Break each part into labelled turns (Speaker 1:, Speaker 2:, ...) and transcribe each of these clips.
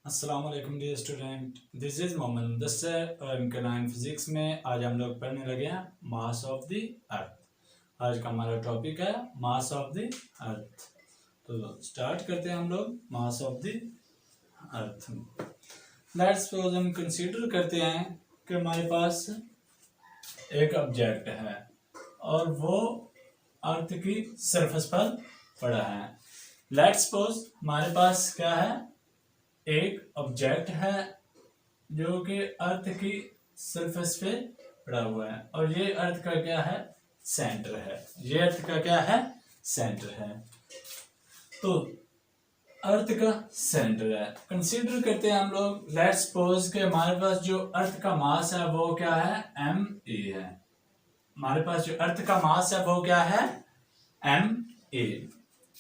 Speaker 1: अस्सलामुअलैकुम dear student, this is Mohammad Mudassir और इनका 9 फिजिक्स में आज हम लोग पढ़ने लगे हैं मास ऑफ द अर्थ। आज का हमारा टॉपिक है मास ऑफ द अर्थ। तो स्टार्ट करते हैं हम लोग mass of the earth. Let's suppose हम कंसीडर करते हैं कि हमारे पास एक ऑब्जेक्ट है और वो अर्थ की सरफेस पर पड़ा है। लेट्स सपोज हमारे पास क्या है, एक ऑब्जेक्ट है जो कि अर्थ की सरफेस पे पड़ा हुआ है और ये अर्थ का क्या है, सेंटर है। ये अर्थ का क्या है, सेंटर है। तो अर्थ का सेंटर है, कंसीडर करते हैं हम लोग। लेट्स सपोज कि हमारे पास जो अर्थ का मास है वो क्या है, ma है। हमारे पास जो अर्थ का मास है वो क्या है, ma।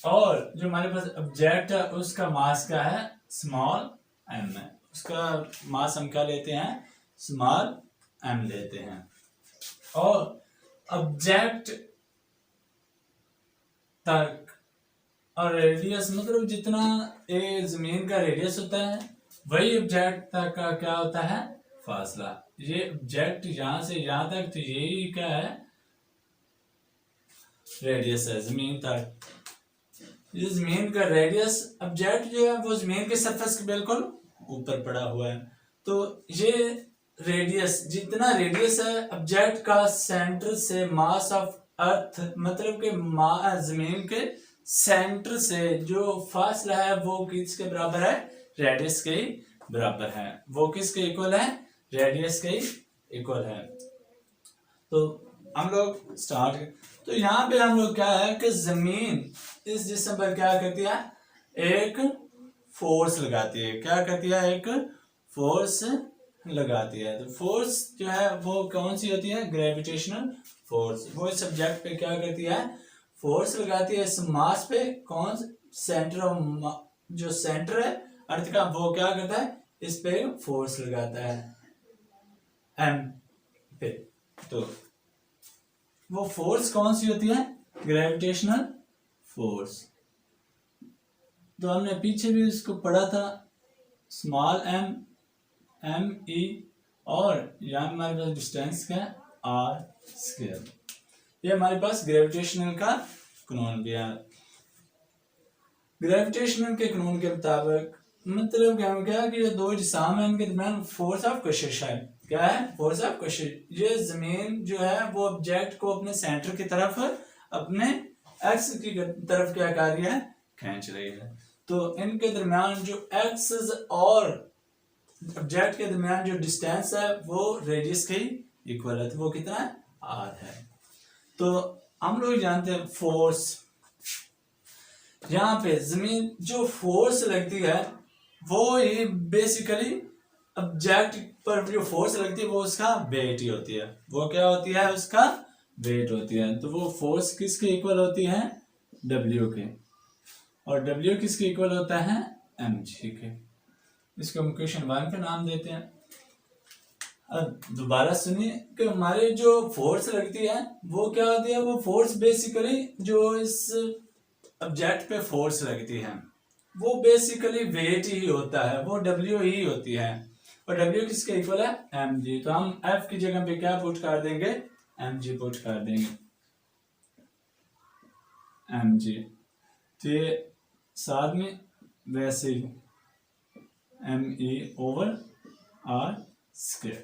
Speaker 1: और जो हमारे पास ऑब्जेक्ट है उसका मास क्या है, स्मॉल m है। उसका मास हम क्या लेते हैं, स्मॉल m लेते हैं। और ऑब्जेक्ट तक और रेडियस, मतलब जितना ये जमीन का रेडियस होता है वही ऑब्जेक्ट तक का क्या होता है, फासला। ये ऑब्जेक्ट यहां से यहां तक, तो यही क्या है, रेडियस है जमीन तक। ये जमीन का रेडियस, ऑब्जेक्ट जो है वो जमीन के सरफेस के बिल्कुल ऊपर पड़ा हुआ है। तो ये रेडियस, जितना रेडियस है ऑब्जेक्ट का सेंटर से मास ऑफ अर्थ, मतलब कि जमीन के सेंटर से जो फासला है वो किसके बराबर है, रेडियस के बराबर है। वो किसके इक्वल है, रेडियस के इक्वल है। तो हम लोग स्टार्ट, तो यहाँ पे हम लोग क्या है कि जमीन इस जिस्म पर क्या करती है, एक फोर्स लगाती है। क्या करती है, एक फोर्स लगाती है। तो फोर्स जो है वो कौन सी होती है, ग्रेविटेशनल फोर्स। वो इस सब्जेक्ट पे क्या करती है, फोर्स लगाती है। इस मास पे कौन, सेंटर ऑफ, जो सेंटर है अर्थ का, वो क्या करता है, इस पे फोर्स लगाता है एम पे। तो वो फोर्स कौन सी होती है, ग्रेविटेशनल फोर्स। तो हमने पीछे भी इसको पढ़ा था, स्मॉल m m e, और यहाँ हमारे पास डिस्टेंस का r स्क्वायर। ये हमारे पास ग्रेविटेशनल का कानून भी है। ग्रेविटेशनल के कानून के मुताबिक मतलब क्या कि ये दो जिस्म है, इनके दरमियान फोर्स ऑफ कशिश है। क्या है, फोर्स ऑफ कशिश। ये जमीन जो है वो ऑब्जेक्ट को अपने सेंटर की तरफ, अपने एक्स की तरफ क्या कर रही है, खींच रही है। तो इनके दरमियान जो एक्सिस और ऑब्जेक्ट के दरमियान जो डिस्टेंस है वो रेडियस के इक्वल है। तो वो कितना है, r है। तो हम लोग जानते हैं फोर्स, यहाँ पे जमीन जो फोर्स लगती है वो ही बेसिकली ऑब्जेक्ट पर जो फोर्स लगती है वो उसका वेट ही होती है। वो क्या होती है, उसका वेट होती है। तो वो फोर्स किसके इक्वल होती है, W के। और W किसके इक्वल होता है, mg के। इसको हम क्वेश्चन 1 का नाम देते हैं। अब दोबारा सुनिए कि हमारे जो फोर्स लगती है वो क्या होती है, वो फोर्स बेसिकली जो इस ऑब्जेक्ट पे फोर्स लगती है वो बेसिकली वेट ही होता है, वो W ही होती है। और W किसके इक्वल है, mg। तो हम F की जगह पे क्या पुट कर देंगे, mg पुट कर देंगे, mg। तो ये साथ में वैसे ही me ओवर r स्क्वायर।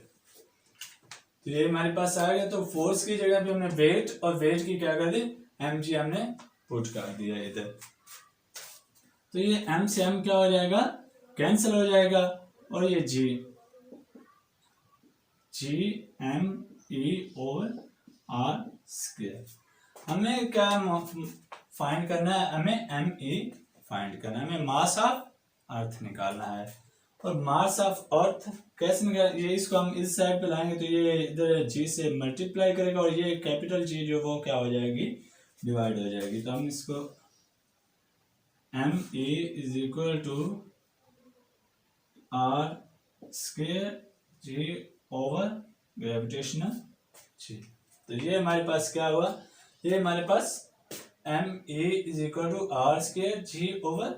Speaker 1: तो ये हमारे पास आ गया। तो फोर्स की जगह पे हमने वेट, और वेट की क्या कर दी, mg हमने पुट कर दिया इधर। तो ये m से m क्या हो जाएगा, कैंसिल हो जाएगा, और ये g m e over r square. हमें क्या फाइंड करना है, हमें m e फाइंड करना है, हमें मास ऑफ अर्थ निकालना है। और मास ऑफ अर्थ कैसे निकाल, ये इसको हम इस साइड पे लाएंगे तो ये इधर g से मल्टीप्लाई करेगा और ये कैपिटल G जो वो क्या हो जाएगी, डिवाइड हो जाएगी। तो हम इसको me is equal to r square g over gravitational g। तो ये हमारे पास क्या हुआ, ये हमारे पास me is equal to r square g over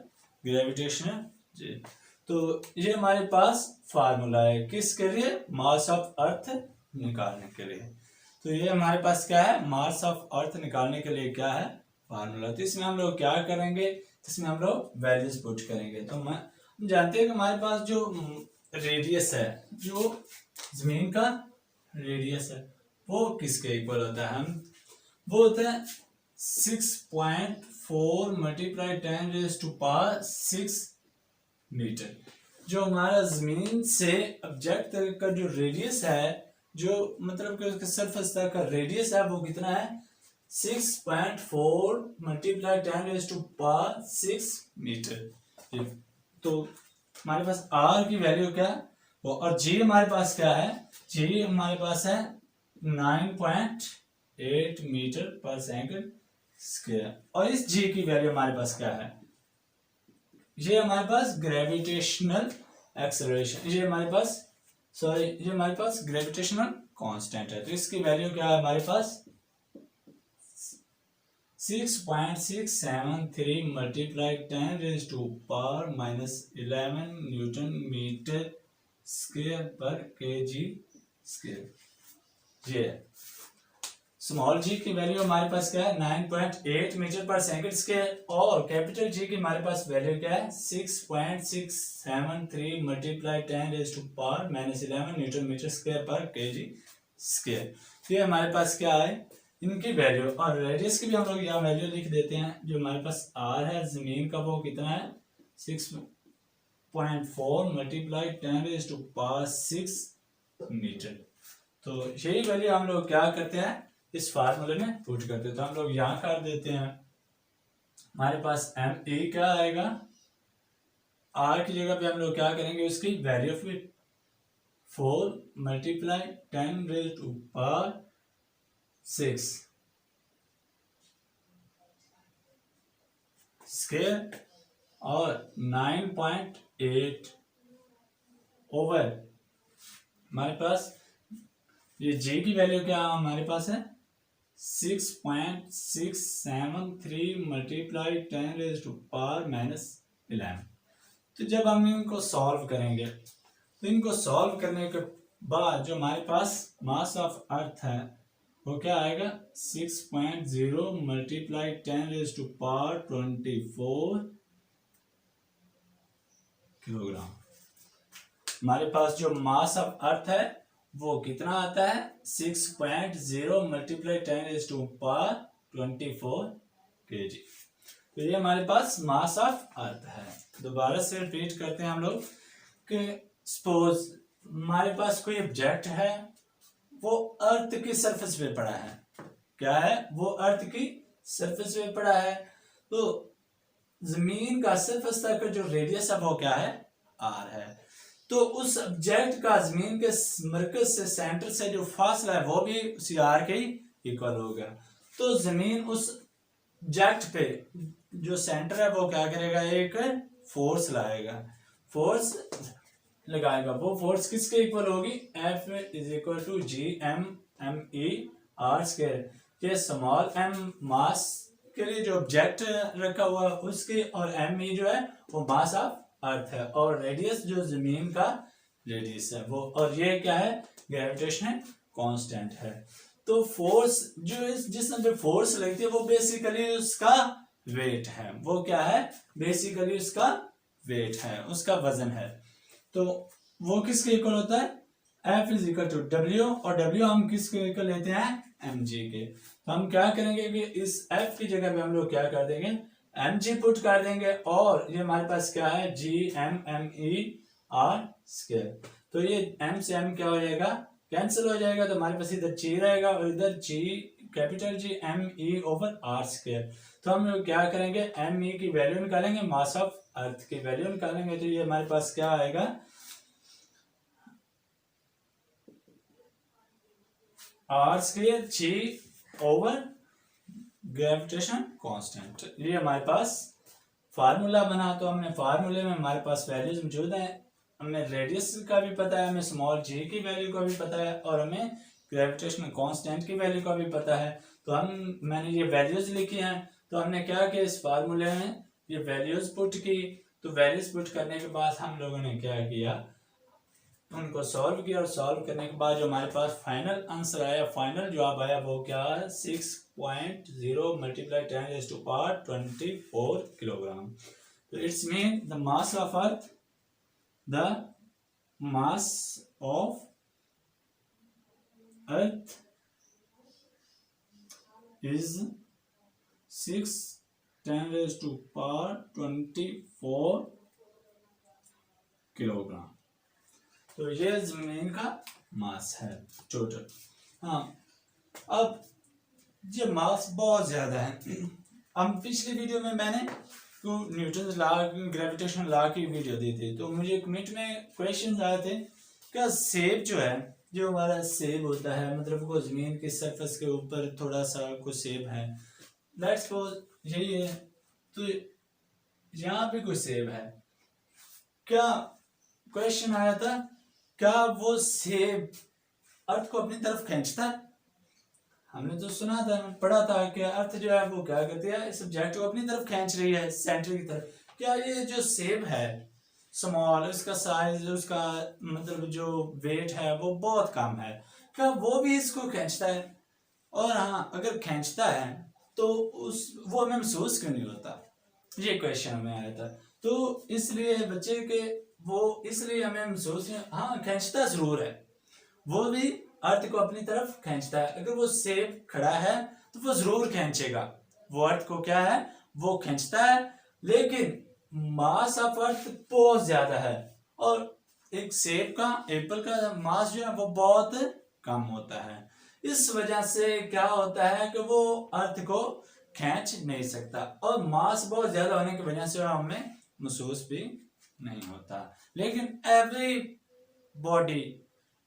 Speaker 1: gravitational g। तो ये हमारे पास फार्मूला है किसके लिए, मास ऑफ अर्थ निकालने के लिए। तो ये हमारे पास क्या है, मास ऑफ अर्थ निकालने के लिए क्या है, फार्मूला। तो इसमें हम लोग क्या करेंगे, इसमें हम लोग वैल्यूज पुट करेंगे। तो हम जानते हैं कि हमारे पास जो रेडियस है, जो जमीन का रेडियस है वो किसके इक्वल होता है, हम वो होता है 6.4 मल्टीप्लाई 10⁻⁶ मीटर। जो हमारा जमीन से ऑब्जेक्ट तक का जो रेडियस है, जो मतलब कि उसके सरफेस तक का रेडियस है वो कितना है, 6.4 मल्टीप्लाई 10⁻⁶ मीटर। तो हमारे पास आर की वैल्यू क्या है वो, और जी हमारे पास क्या है, जी हमारे पास है 9.8 मीटर पर सेकंड स्क्वायर। और इस जी की वैल्यू हमारे पास क्या है, ये हमारे पास ग्रेविटेशनल एक्सेलरेशन, ये हमारे पास ग्रेविटेशनल कांस्टेंट है। तो इसकी वैल्यू क्या है हमारे पास 6.673 मल्टीप्लाई 10⁻⁻11 न्यूटन मीटर स्क्वायर पर केजी स्क्वायर। ये स्मॉल जी की वैल्यू हमारे पास क्या है 9.8 मीटर पर सेकंड स्क्वायर, और कैपिटल जी की हमारे पास वैल्यू क्या है 6.673 मल्टीप्लाई 10⁻⁻11 न्यूटन मीटर स्क्वायर पर केजी स्क्वायर। तो ये हमारे पास क्या है इनकी वैल्यू, और रेडियस की भी हम लोग यहाँ वैल्यू लिख देते हैं। जो हमारे पास आर है जमीन का वो कितना है 6.4 मल्टीप्लाई 10⁻⁶ मीटर। तो यही वैल्यू हम लोग क्या करते हैं इस फार्मूले में पुट करते हैं। तो हम लोग यहाँ कर देते हैं, हमारे पास एम ए क्या आएगा, आर की जगह पे हम लोग क्या करेंगे उसकी वैल्यू ऑफ 4 मल्टीप्लाई 10⁻⁶ स्क्वायर और 9.8 ओवर हमारे पास ये जी की वैल्यू क्या हमारे पास है 6.673 मल्टीप्लाई 10⁻⁻11। तो जब हम इनको सॉल्व करेंगे तो इनको सॉल्व करने के बाद जो हमारे पास मास ऑफ अर्थ है वो क्या आएगा 6.0 मल्टीप्लाई 10⁻24 किलोग्राम। हमारे पास जो मास ऑफ अर्थ है वो कितना आता है 6.0 मल्टीप्लाई 10⁻24 kg। तो ये हमारे पास मास ऑफ अर्थ है। दोबारा से रिपीट करते हैं हम लोग कि सपोज हमारे पास कोई ऑब्जेक्ट है वो अर्थ की सरफेस पे पड़ा है, क्या है वो अर्थ की सरफेस पे पड़ा है। तो जमीन का सरफेस तक का जो रेडियस है वो क्या है आर है। तो उस ऑब्जेक्ट का जमीन के मरकज से सेंटर से जो फासला है वो भी उसी आर के ही इक्वल होगा। तो जमीन उस ऑब्जेक्ट पे जो सेंटर है वो क्या करेगा एक फोर्स लाएगा, फोर्स लगाएगा। वो फोर्स किसके इक्वल होगी F = G(m)(m)(E)r²। ये स्मॉल m मास के लिए जो ऑब्जेक्ट रखा हुआ है उसके, और m_e जो है वो मास ऑफ अर्थ है, और रेडियस जो जमीन का रेडियस है वो, और ये क्या है ग्रेविटेशनल कांस्टेंट है। तो फोर्स जो जिसमें पे फोर्स लगती है वो बेसिकली उसका वेट है, वो क्या है बेसिकली उसका वेट है, उसका वजन है। तो वो किसके इक्वल होता है F = W, और W हम किसके इक्वल लेते हैं mg के। तो हम क्या करेंगे कि इस F की जगह पे हम लोग क्या कर देंगे mg पुट कर देंगे, और ये हमारे पास क्या है G(m)(m)(E)r²। तो ये m से m क्या हो जाएगा कैंसिल हो जाएगा, तो हमारे पास इधर g रहेगा और इधर g कैपिटल G m_e/r²। तो हम लोग क्या करेंगे m_e की वैल्यू निकालेंगे, मास ऑफ अर्थ की वैल्यू निकालेंगे। तो ये हमारे पास क्या आएगा r² g/ग्रेविटेशन कांस्टेंट। ये हमारे पास फार्मूला बना। तो हमने फार्मूले में हमारे पास वैल्यूज मौजूद हैं, हमें रेडियस का भी पता है, हमें स्मॉल जी की वैल्यू का भी पता है, और हमें ग्रेविटेशनल कांस्टेंट की वैल्यू का भी पता है। तो मैंने ये वैल्यूज लिखी हैं। तो हमने क्या किया इस फार्मूले में ये वैल्यूज पुट की। तो वैल्यूज पुट करने के बाद हम लोगों ने क्या किया, उनको सॉल्व किया, और सॉल्व करने के बाद जो हमारे पास फाइनल आंसर आया, फाइनल जवाब आया, वो क्या है 6.0 मल्टीप्लाई 10⁻²4 किलोग्राम। तो it's mean the mass of earth, the mass of earth is 6×10⁻²4 kilogram. तो ये जमीन का मास है टोटल। हाँ, अब ये मास बहुत ज्यादा है। अब पिछली वीडियो में मैंने न्यूटन लॉ, ग्रेविटेशन लॉ की वीडियो दी थी, तो मुझे कमेंट में क्वेश्चन आए थे, क्या सेब जो है, जो हमारा सेब होता है, मतलब वो जमीन के सरफेस के ऊपर थोड़ा सा कुछ सेब है, लेट्स सपोज यही है, तो यहाँ पे कोई सेब है, क्या क्वेश्चन आया था, क्या वो सेब अर्थ को अपनी तरफ खींचता है? हमने तो सुना था, पढ़ा था कि अर्थ जो है वो क्या करती है, इस ऑब्जेक्ट को अपनी तरफ खींच रही है, सेंटर की तरफ। क्या ये जो सेब है स्मॉल, उसका साइज, उसका मतलब जो वेट है वो बहुत कम है, क्या वो भी इसको खींचता है? और हाँ, अगर खींचता है तो वो हमें महसूस क्यों नहीं होता? ये क्वेश्चन हमें आया था। तो इसलिए बच्चे के वो इसलिए हमें महसूस नहीं, हाँ खींचता जरूर है, वो भी अर्थ को अपनी तरफ खींचता है। अगर वो सेब खड़ा है तो वो जरूर खींचेगा, वो अर्थ को क्या है, वो खींचता है, लेकिन मास ऑफ अर्थ बहुत ज्यादा है, और एक सेब का, एप्पल का मास जो है वो बहुत कम होता है। इस वजह से क्या होता है कि वो अर्थ को खींच नहीं सकता, और मास बहुत ज्यादा होने की वजह से हमें महसूस भी नहीं होता। लेकिन एवरी बॉडी,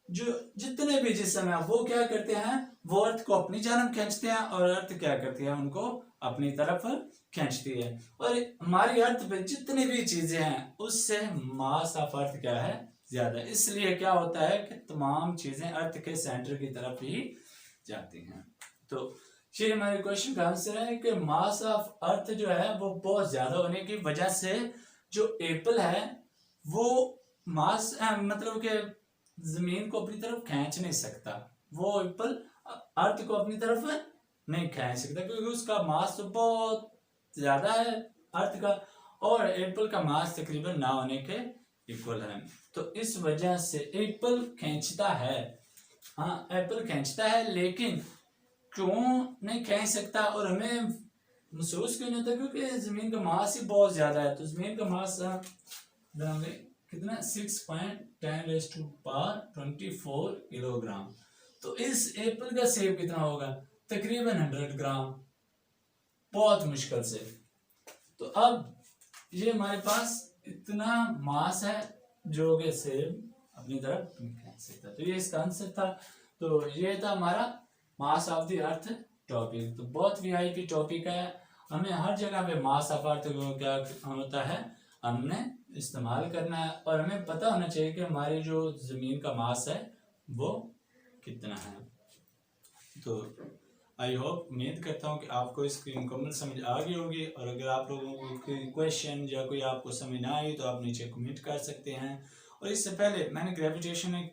Speaker 1: जो जितने भी जिस्म है वो क्या करते हैं, वो अर्थ को अपनी जानब खींचते हैं, और अर्थ क्या करती है, उनको अपनी तरफ खींचती है। और हमारी अर्थ पे जितनी भी चीजें हैं उससे मास ऑफ अर्थ क्या है, ज्यादा। इसलिए क्या होता है कि तमाम चीजें अर्थ के सेंटर की तरफ ही जाती हैं। तो ये हमारे क्वेश्चन का आंसर है कि मास ऑफ अर्थ जो है वो बहुत ज्यादा होने की वजह से जो एप्पल है वो मास मतलब के जमीन को अपनी तरफ खींच नहीं सकता, वो एप्पल अर्थ को अपनी तरफ नहीं खींच सकता, क्योंकि उसका मास तो बहुत ज्यादा है अर्थ का, और एप्पल का मास तकरीबन ना होने के इक्वल है। तो इस वजह से एप्पल खींचता है, हाँ एप्पल खींचता है, लेकिन क्यों नहीं खींच सकता और हमें महसूस क्यों नहीं होता? क्योंकि जमीन का मास ही बहुत ज्यादा है। तो जमीन का मास कितना, 6.10⁻²4 किलोग्राम। तो इस एप्पल का सेब कितना होगा, तकरीबन 100 ग्राम, बहुत मुश्किल से। तो अब ये हमारे पास इतना मास है जो कि सेब अपनी तरफ खींच सकता। तो ये इसका आंसर था। तो ये था हमारा mass of the earth topic. तो बहुत वीआईपी टॉपिक है, हमें हर जगह पे मास ऑफ अर्थ को क्या होता है, हमने इस्तेमाल करना है, और हमें पता होना चाहिए कि हमारी जो जमीन का मास है वो कितना है। तो आई होप, उम्मीद करता हूँ कि आपको इसकी मुकम्मल समझ आ गई होगी, और अगर आप लोगों को कोई क्वेश्चन या कोई आपको समझ ना आई तो आप नीचे कमेंट कर सकते हैं। और इससे पहले मैंने ग्रेविटेशन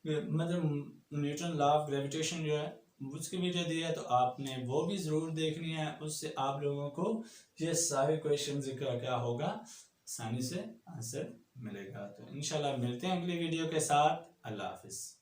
Speaker 1: मतलब न्यूटन लॉ ऑफ ग्रेविटेशन जो है उसकी वीडियो दी है, तो आपने वो भी ज़रूर देखनी है। उससे आप लोगों को ये सारे क्वेश्चन का क्या होगा, आसानी से आंसर मिलेगा। तो इंशाल्लाह मिलते हैं अगली वीडियो के साथ। अल्लाह हाफिज़।